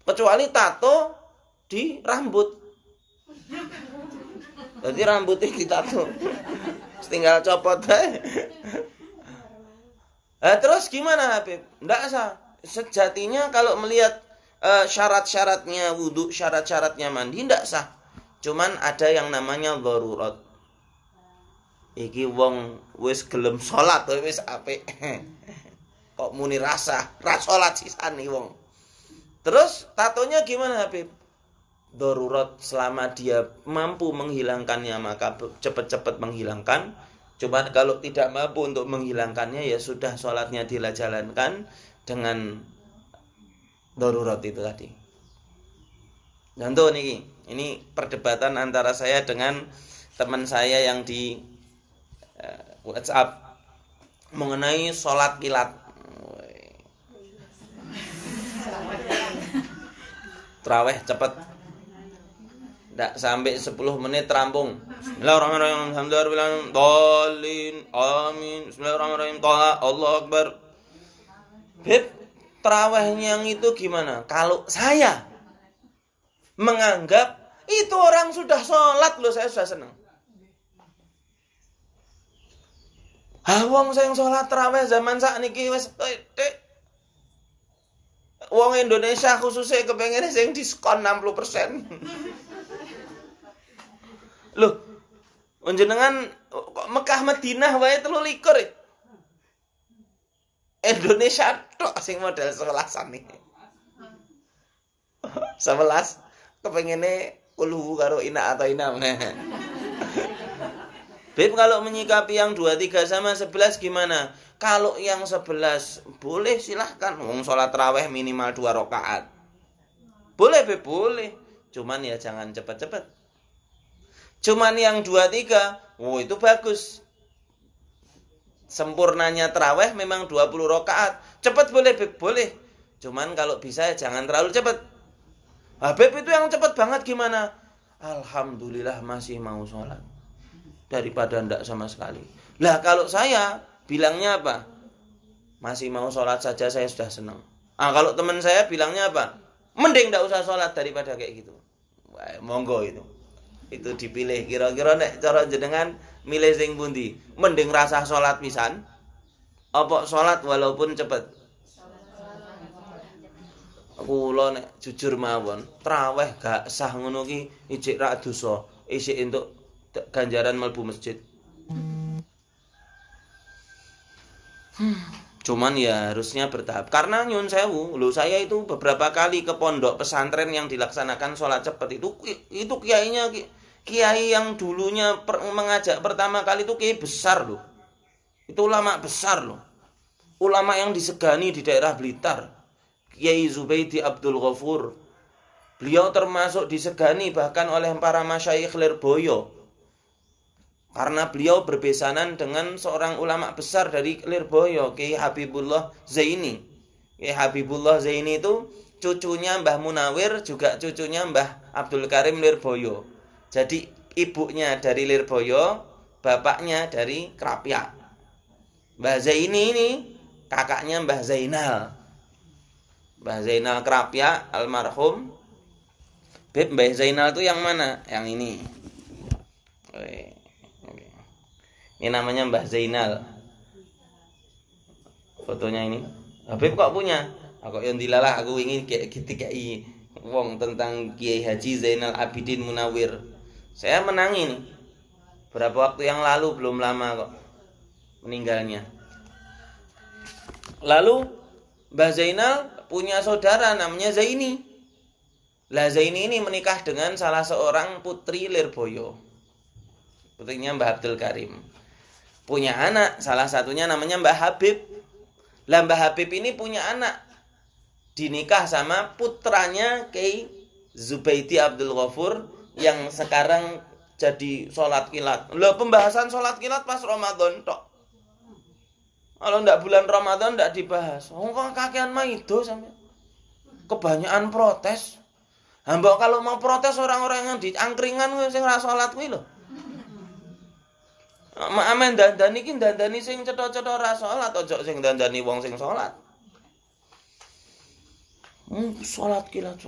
Kecuali tato di rambut. Jadi rambutnya ditato. Tinggal copot aja. Terus gimana Habib? Nggak sah. Sejatinya kalau melihat syarat-syaratnya wudhu, syarat-syaratnya mandi, ndak sah. Cuman ada yang namanya darurat. Iki wong wis gelem salat wis apik. Kok muni rasa salat sisane wong. Terus tatonya gimana Habib? Darurat, selama dia mampu menghilangkannya maka cepat-cepat menghilangkan. Cuman kalau tidak mampu untuk menghilangkannya ya sudah, salatnya dijalankan dengan darurat itu tadi. Contoh nih, ini perdebatan antara saya dengan teman saya yang di WhatsApp mengenai sholat kilat. Traweh cepet, tidak sampai 10 menit rampung. Bismillahirrahmanirrahim. Alhamdulillah. Amin. Bismillahirrahmanirrahim. Allahu Akbar. Beb, terawihnya yang itu gimana? Kalau saya menganggap itu orang sudah sholat loh, saya sudah senang. Wong sing sholat terawih zaman sakniki wis wong Indonesia khususnya kepengen sing diskon 60%. Loh, jenengan kok Mekah Madinah wae 23 Indonesia tok sing model 11-an nih. 11 kepengene kulhu karo ina atau ina. Beb, kalau menyikapi yang 23 sama 11 gimana? Kalau yang 11 boleh silahkan. Wong sholat tarawih minimal 2 rakaat. Boleh Beb, boleh. Cuman ya jangan cepet-cepet. Cuman yang 23, itu bagus. Sempurnanya tarawih memang 20 rakaat. Cepat boleh Beb, boleh. Cuman kalau bisa jangan terlalu cepat. Beb itu yang cepat banget gimana? Alhamdulillah masih mau sholat. Daripada ndak sama sekali. Lah kalau saya bilangnya apa? Masih mau sholat saja saya sudah senang. Kalau teman saya bilangnya apa? Mending ndak usah sholat daripada kayak gitu. Wah, monggo itu. Itu dipilih. Kira-kira nek cara jenengan milih sing pundi? Mending rasa sholat pisan apa sholat walaupun cepet? Kula nek jujur mawon, traweh gak sah ngono ki ijik ra dosa, isik entuk ganjaran mlebu masjid. Cuman ya harusnya bertahap. Karena nyun sewu, saya itu beberapa kali ke pondok pesantren yang dilaksanakan sholat cepat itu kiainya kiai yang dulunya mengajak pertama kali itu kiai besar loh. Itu ulama besar loh. Ulama yang disegani di daerah Blitar. Kiai Zubaidi Abdul Ghafur. Beliau termasuk disegani bahkan oleh para masyayikh Lirboyo. Karena beliau berbesanan dengan seorang ulama besar dari Lirboyo, Kiai Habibullah Zaini. Kiai Habibullah Zaini itu cucunya Mbah Munawir, juga cucunya Mbah Abdul Karim Lirboyo. Jadi ibunya dari Lirboyo, bapaknya dari Krapyak. Mbah Zaini ini kakaknya Mbah Zainal. Mbah Zainal Krapyak almarhum. Mbah Zainal itu yang mana? Yang ini. Ini namanya Mbah Zainal. Fotonya ini. Habib kok punya? Aku yang dilalah aku ingin kayak KI wong tentang Kiai Haji Zainal Abidin Munawir. Saya menang ini. Berapa waktu yang lalu, belum lama kok meninggalnya. Lalu Mbah Zainal punya saudara namanya Zaini. Lah Zaini ini menikah dengan salah seorang putri Lirboyo. Putrinya Mbah Abdul Karim. Punya anak, salah satunya namanya Mbah Habib. Lah Mbah Habib ini punya anak, dinikah sama putranya Kiai Zubaidi Abdul Ghafur yang sekarang jadi sholat kilat. Lah pembahasan sholat kilat pas Ramadan tok. Kalau ndak bulan Ramadan ndak dibahas. Kok kakean maido sampe. Kebanyakan protes. Mbok kalau mau protes orang-orang yang di angkringan kuwi sing ora salat kuwi lho. Amen dandani iki dandani sing cetha-cetha ora salat, aja sing dandani wong sing salat. Salat kilat.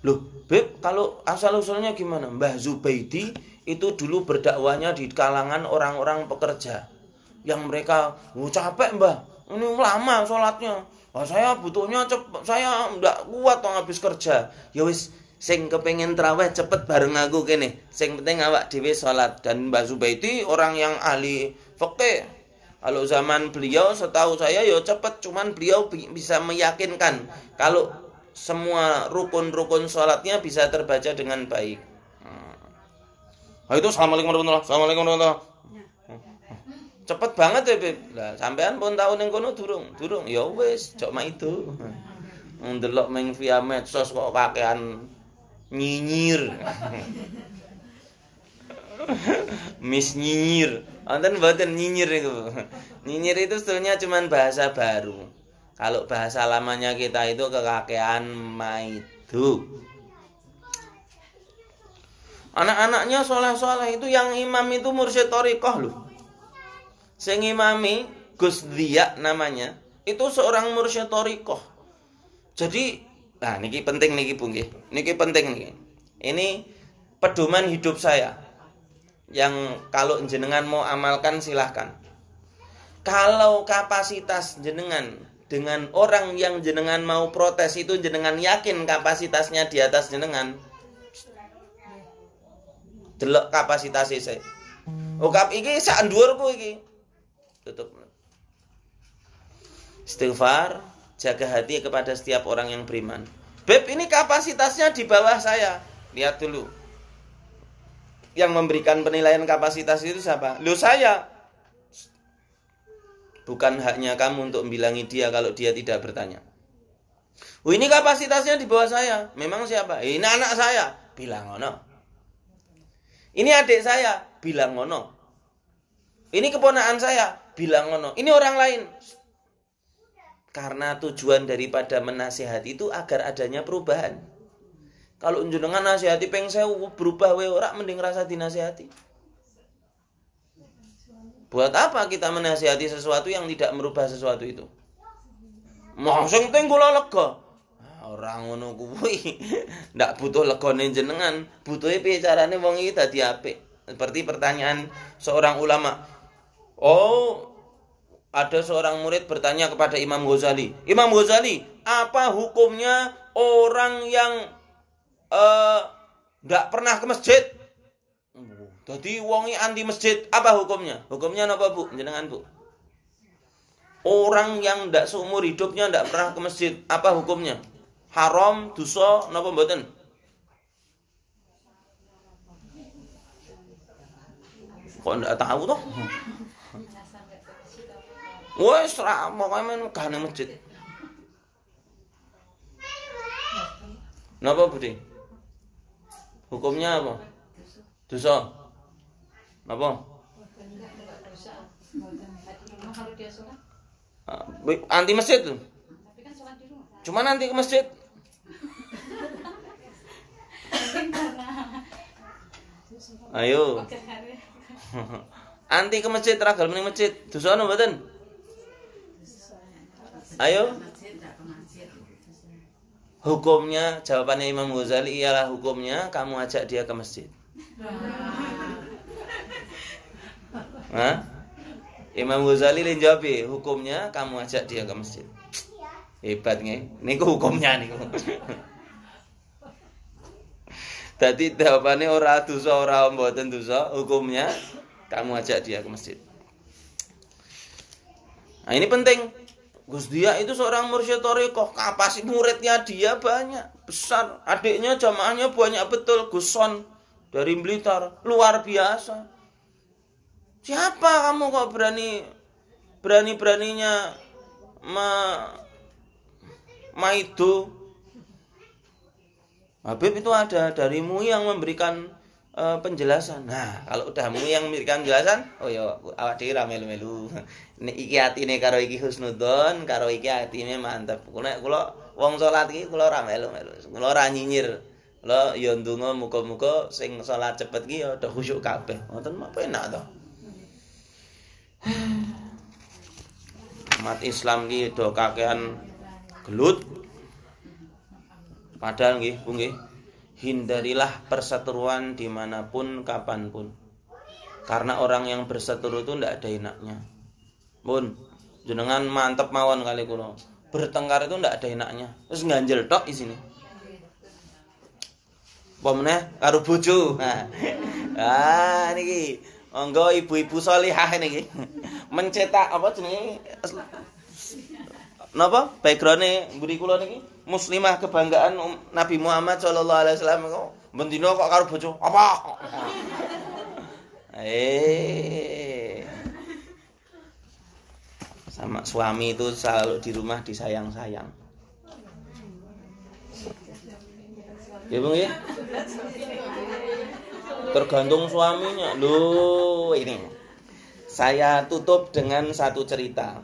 Loh, Beb, kalau asal-usulnya gimana? Mbah Zubaidi itu dulu berdakwahnya di kalangan orang-orang pekerja. Yang mereka, capek Mbah, ini lama sholatnya. Saya butuhnya cepet, saya nggak kuat habis kerja. Ya wis, sing kepengen traweh cepet bareng aku kene. Sing penting awak dhewe sholat. Dan Mbah Zubaidi orang yang ahli fikih. Kalau zaman beliau setahu saya ya cepet, cuman beliau bisa meyakinkan kalau semua rukun-rukun sholatnya bisa terbaca dengan baik. Itu Assalamualaikum warahmatullahi. Cepet banget ya, Beb. Lah, sampean pun tahu ning kono durung. Ya wis, cok mak itu. Ndelok meng via medsos kok kakean nyinyir. Miss nyinyir. Wonten mboten nyinyir itu. Nyinyir itu sebetulnya cuman bahasa baru. Kalau bahasa lamanya kita itu kekakean maidu. Anak-anaknya soleh-soleh itu yang imam itu mursyid thariqah loh. Sing imami Gus Dia namanya, itu seorang mursyid thariqah. Jadi, nah niki penting niki Bu nggih. Niki penting niki. Ini pedoman hidup saya. Yang kalau jenengan mau amalkan silahkan. Kalau kapasitas jenengan dengan orang yang jenengan mau protes itu jenengan yakin kapasitasnya di atas jenengan, delok kapasitasnya saya. Kap iki sak dhuwurku iki. Tutup. Istighfar, jaga hati kepada setiap orang yang beriman. Beb, ini kapasitasnya di bawah saya. Lihat dulu. Yang memberikan penilaian kapasitas itu siapa? Loh, saya. Bukan haknya kamu untuk membilangi dia kalau dia tidak bertanya. Ini kapasitasnya di bawah saya. Memang siapa? Ini anak saya. Bilang ngono. Ini adik saya. Bilang ngono. Ini keponakan saya. Bilang ngono. Ini orang lain. Karena tujuan daripada menasihati itu agar adanya perubahan. Kalau jenengan nasihati peng sewu berubah we ora, mending rasa dinasihati. Buat apa kita menasihati sesuatu yang tidak merubah sesuatu itu? Mau sing penting kula lega. Ora ngono kuwi. Ndak butuh legane jenengan, butuhe piye carane wong iki dadi apik. Seperti pertanyaan seorang ulama. Ada seorang murid bertanya kepada Imam Ghazali. Imam Ghazali, apa hukumnya orang yang ndak pernah ke masjid? Jadi wongi anti masjid, apa hukumnya? Hukumnya apa, Bu? Jenengan, Bu. Orang yang ndak seumur hidupnya ndak pernah ke masjid, apa hukumnya? Haram, dosa, napa mboten? Kok ndak tahu toh? Wes ra pokoke men gah nang masjid. Napa, Budi? Hukumnya apa? Dosa. Napa?
Kalau dia sholat.
Anti masjid tuh.
Tapi kan sholat di rumah.
Cuma nanti ke masjid. Ayo. Anti ke masjid, ra gelem ning masjid. Dosa ono mboten? Ayo. Hukumnya, jawabannya Imam Ghazali ialah hukumnya kamu ajak dia ke masjid. Hah? Imam Ghazali le jawab, hukumnya kamu ajak dia ke masjid. Hebat nggih. Niku hukumnya niku. Dadi jawabane ora dosa ora mboten dosa, hukumnya kamu ajak dia ke masjid. Nah, ini penting. Gus Dia itu seorang mursyid thariqah, kapasitas muridnya dia banyak, besar. Adiknya jamaahnya banyak betul, Gus Son dari Blitar, luar biasa. Siapa kamu kok berani-beraninya maido? Habib itu ada dari MUI yang memberikan penjelasan. Nah, kalau udah yang memberikan penjelasan, oh ya awak dhewe ra melu-melu. Nek iki atine karo iki husnudzon, karo iki atine mantep. Kula wong salat iki kula ra melu-melu. Kula ra nyinyir. Kula ya ndonga muga-muga sing salat cepet iki ya do khusyuk kabeh. Ngoten mah penak to. Umat Islam iki do kakehan gelut. Padahal nggih, Bu nggih. Hindarilah perseteruan dimanapun, kapanpun. Karena orang yang berseteru itu tidak ada enaknya. Bun, jenengan mantep mawon kali kulo. Bertengkar itu tidak ada enaknya. Terus nganjel tok di sini. Pomene karo bojo. Ah niki, monggo ibu-ibu sholihah niki. Mencetak apa jenenge? Napa? Background-e mburi kula niki muslimah kebanggaan Nabi Muhammad sallallahu alaihi wasallam kok bendina kok karo bojo. Apa? Sama suami itu selalu di rumah disayang-sayang. Ya, Bung ya? Tergantung suaminya. Loh, ini. Saya tutup dengan satu cerita.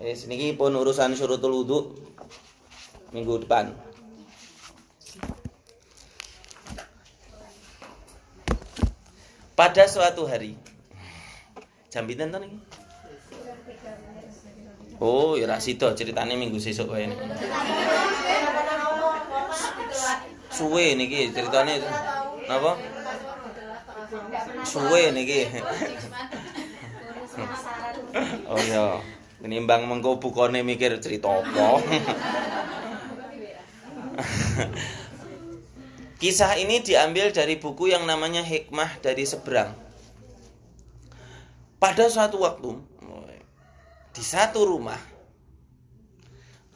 Niki pun urusan syurutul wudu minggu depan. Pada suatu hari, jam pinten to niki? Oh, ya ra sida ceritane minggu sesuk wae niki. Suwe niki ceritane napa? Suwe niki. Oh ya, menimbang mengko bukane mikir cerita apa. Kisah ini diambil dari buku yang namanya Hikmah dari Seberang. Pada suatu waktu, di satu rumah,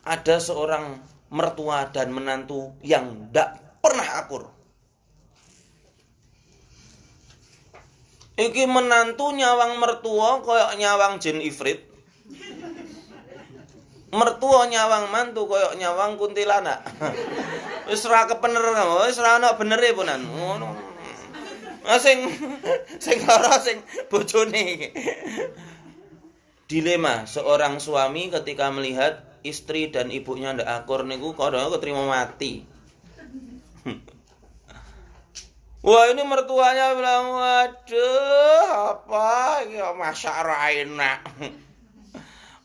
ada seorang mertua dan menantu yang tidak pernah akur. Iki menantu nyawang mertua koyok nyawang jin ifrit. Mertua nyawang mantu koyok nyawang kuntilanak. Wis ora kepener, wis ora ana benere punan. Ngono. Sing lara sing bojone. Dilema seorang suami ketika melihat istri dan ibunya ndak akur niku kadang ketrima mati. Wah, ini mertuanya bilang, waduh, apa ini masya Allah enak.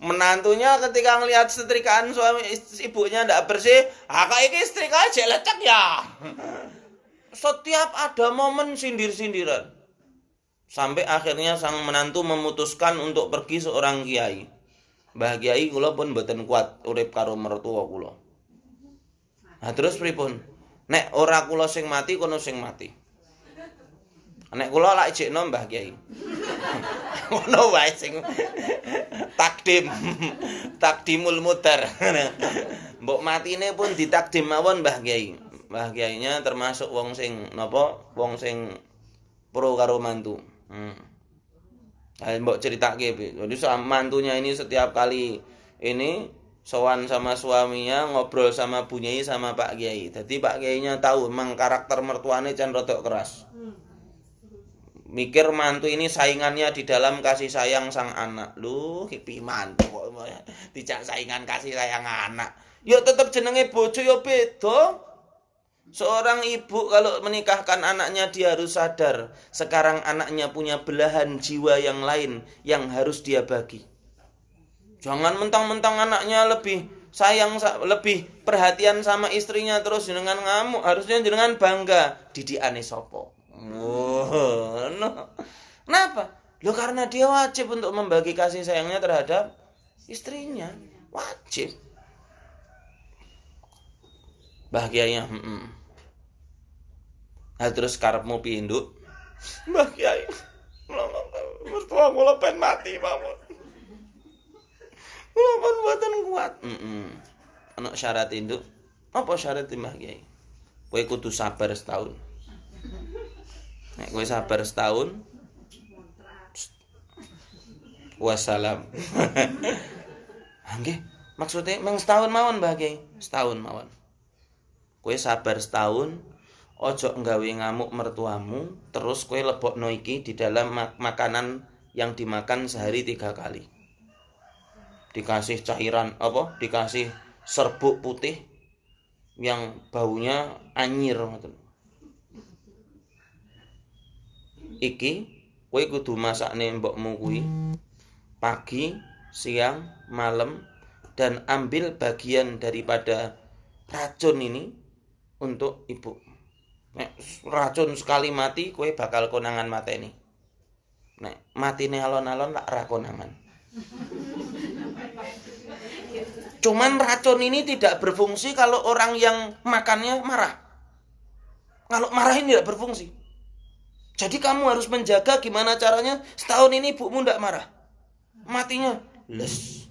Menantunya ketika melihat setrikaan suami ibunya ndak bersih, kak ini setrika aja lecek ya. Setiap ada momen sindir-sindiran. Sampai akhirnya sang menantu memutuskan untuk pergi seorang kiai. Mbah Kiai kula pun mboten kuat urip karo mertua kula. Nah terus pripun? Nek ora kula sing mati kono sing mati. Nek kula lak ijekno Mbah Kiai. Ngono wae sing takdimul mudar. Mbok matine pun ditakdim mawon Mbah Kiai. Mbah Kiainya termasuk wong sing napa? Wong sing pro karo mantu. Mbok ceritake, jadi mantunya ini setiap kali ini sowan sama suaminya ngobrol sama Bu Nyai sama Pak Kiai. Jadi Pak Kiainya tahu memang karakter mertuane jan rodok keras. Mikir mantu ini saingannya di dalam kasih sayang sang anak. Lu kipi mantu kok dijak saingan kasih sayang anak. Ya tetep jenenge bojo ya beda. Seorang ibu kalau menikahkan anaknya dia harus sadar sekarang anaknya punya belahan jiwa yang lain yang harus dia bagi. Jangan mentang-mentang anaknya lebih sayang, lebih perhatian sama istrinya terus jenengan ngamuk. Harusnya jenengan bangga didikane sapa. Oh, no. Kenapa? Loh karena dia wajib untuk membagi kasih sayangnya terhadap istrinya. Wajib. Bahagianya. Nah terus karepmu piye, Nduk? Mbah Kiai. Mertua kula pengen mati mawon. Kula pun mboten kuat. Ana syarat Nduk. Apa syarat Mbah Kiai? Kowe kudu sabar setahun. Nek kowe sabar setahun, wassalam. Nggih, maksudnya meng setahun mawon Mbah Kiai. Setahun mawon. Kowe sabar setahun. ojo nggawe ngamuk mertuamu, terus kowe lebokno iki di dalam makanan yang dimakan sehari 3 kali. Dikasih cairan dikasih serbuk putih yang baunya anyir ngoten. Iki kowe kudu masakne mbokmu kuwi pagi, siang, malam, dan ambil bagian daripada racun ini untuk ibu. Nek racun sekali mati kowe bakal konangan mateni. Nek matine alon-alon lak ra konangan. Cuman racun ini tidak berfungsi kalau orang yang makannya marah. Kalau marah ini tidak berfungsi. Jadi kamu harus menjaga gimana caranya setahun ini ibumu tidak marah. Matinya les.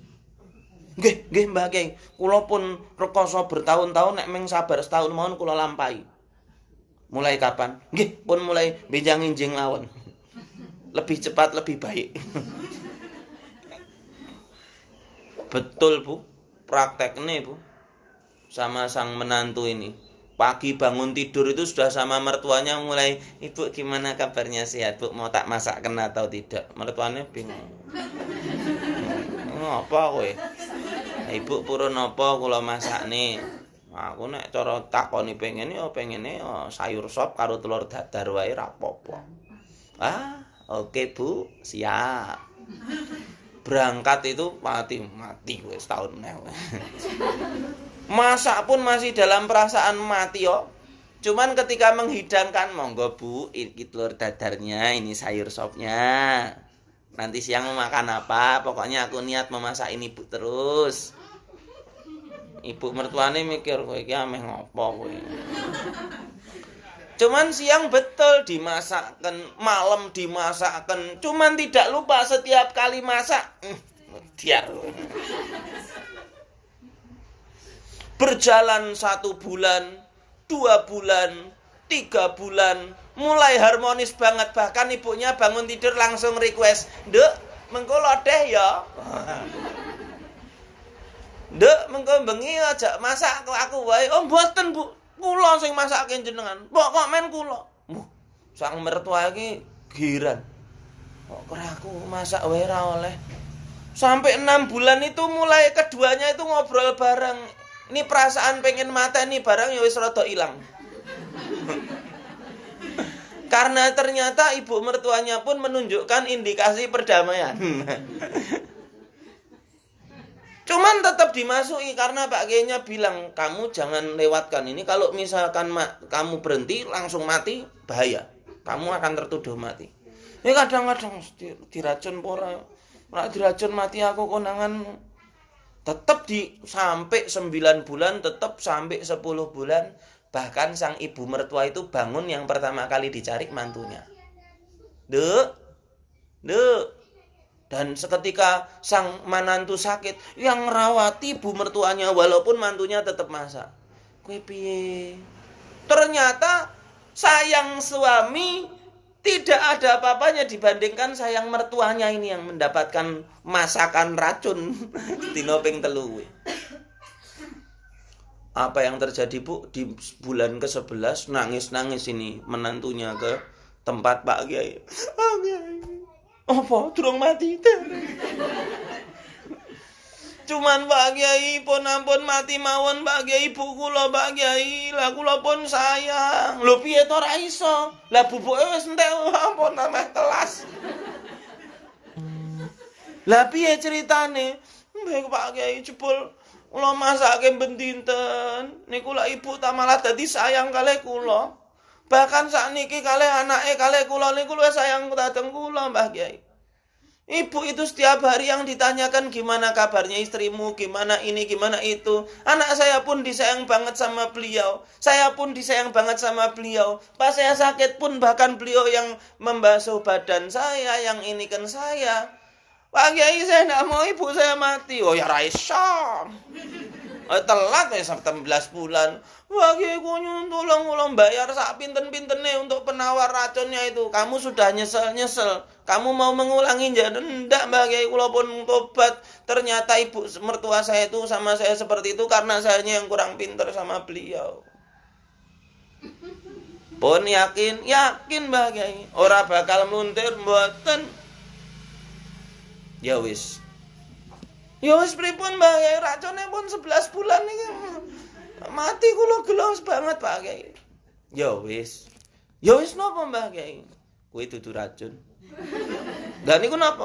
Nggih Mbah Kyai, kula pun rekoso bertahun-tahun nek mung sabar setahun mawon kula lampahi. Mulai kapan? Nggih, pun mulai benjang-enjing mawon. Lebih cepat lebih baik. Betul, Bu. Prakteknya, Bu. Sama sang menantu ini. Pagi bangun tidur itu sudah sama mertuanya mulai, "Ibu gimana kabarnya, sehat, Bu? Mau tak masakkan atau tidak?" Mertuanya bingung. Apa kowe? Ibu purun apa kula masakne? Aku nek cara takoni pengene sayur sop karo telur dadar wae ra apa-apa. Oke Bu, siap. Berangkat itu mati wis setahun meneh. Masak pun masih dalam perasaan mati yo. Cuman ketika menghidangkan, "Monggo Bu, ini telur dadarnya, ini sayur sopnya. Nanti siang mau makan apa? Pokoknya aku niat memasak ini Bu terus." Ibu mertuane mikir, "Kowe iki ameh ngopo kowe?" Cuman siang betul dimasakkan, malam dimasakkan. Cuman tidak lupa setiap kali masak, diar. Berjalan 1 bulan, 2 bulan, 3 bulan, mulai harmonis banget. Bahkan ibunya bangun tidur langsung request, "Nduk, mengko lodeh ya." "Nduk, mengko bengi aja masak aku wae." "Oh, mboten, Bu. Kula sing masake jenengan. Pokok men kula." Sang mertua iki giran. Kok aku masak wae ra oleh. Sampai 6 bulan itu mulai keduanya itu ngobrol bareng. Ini perasaan pengen mateni barang ya wis rada ilang. Karena ternyata ibu mertuanya pun menunjukkan indikasi perdamaian. Cuman tetap dimasuki karena Pak Kiainya bilang, "Kamu jangan lewatkan ini. Kalau misalkan kamu berhenti langsung mati, bahaya. Kamu akan tertuduh mati." Ini kadang-kadang diracun pora. Nek diracun mati aku konangan. Tetap sampai 9 bulan, tetap sampai 10 bulan. Bahkan sang ibu mertua itu bangun yang pertama kali dicari mantunya. "Duk. Dan seketika sang menantu sakit, yang merawati ibu mertuanya walaupun mantunya tetap masak. Kowe piye? Ternyata sayang suami tidak ada apa-apanya dibandingkan sayang mertuanya ini yang mendapatkan masakan racun dina ping 3. Apa yang terjadi, Bu? Di bulan ke-11 nangis-nangis ini menantunya ke tempat Pak Kiai. Apa? Durung mati? Cuman Pak Kiai pun ampun mati mawon Pak Kiai, ibu kula Pak Kiai. Lah kula pun sayang. Lho piye to ora iso? Lah bubuke wis entek ampun ameh telas. Lah piye ceritane? Mbah Pak Kiai jebul kula masake ben dinten. Niku lak ibu ta malah dadi sayang kalih kula. Bahkan sakniki kalih anake kalih kula niku luwih sayang dhateng kula Mbah Kiai. Ibu itu setiap hari yang ditanyakan gimana kabarnya istrimu, gimana ini, gimana itu. Anak saya pun disayang banget sama beliau. Saya pun disayang banget sama beliau. Pas saya sakit pun bahkan beliau yang membasuh badan saya, yang inikan saya. Pak Kiai saya tidak mau ibu saya mati. Oh ya Raisa. Telat ya 19 bulan. Wah Kiai kunyun tolong bayar sak pinten-pintene untuk penawar racunnya itu. Kamu sudah nyesel. Kamu mau mengulangi jadi ndak Mbak Kiai kula pun tobat. Ternyata ibu mertua saya itu sama saya seperti itu karena sayanya yang kurang pinter sama beliau. Pun yakin Mbah Kyai, ora bakal muntir mboten. Ya wis. Ya wis pripun Mbah Kyai, racune pun 11 bulan iki. Mati kula gelos banget Pak Kyai. Ya wis. Ya wis napa Mbah Kyai? Kuwi dudu racun. Lah niku napa?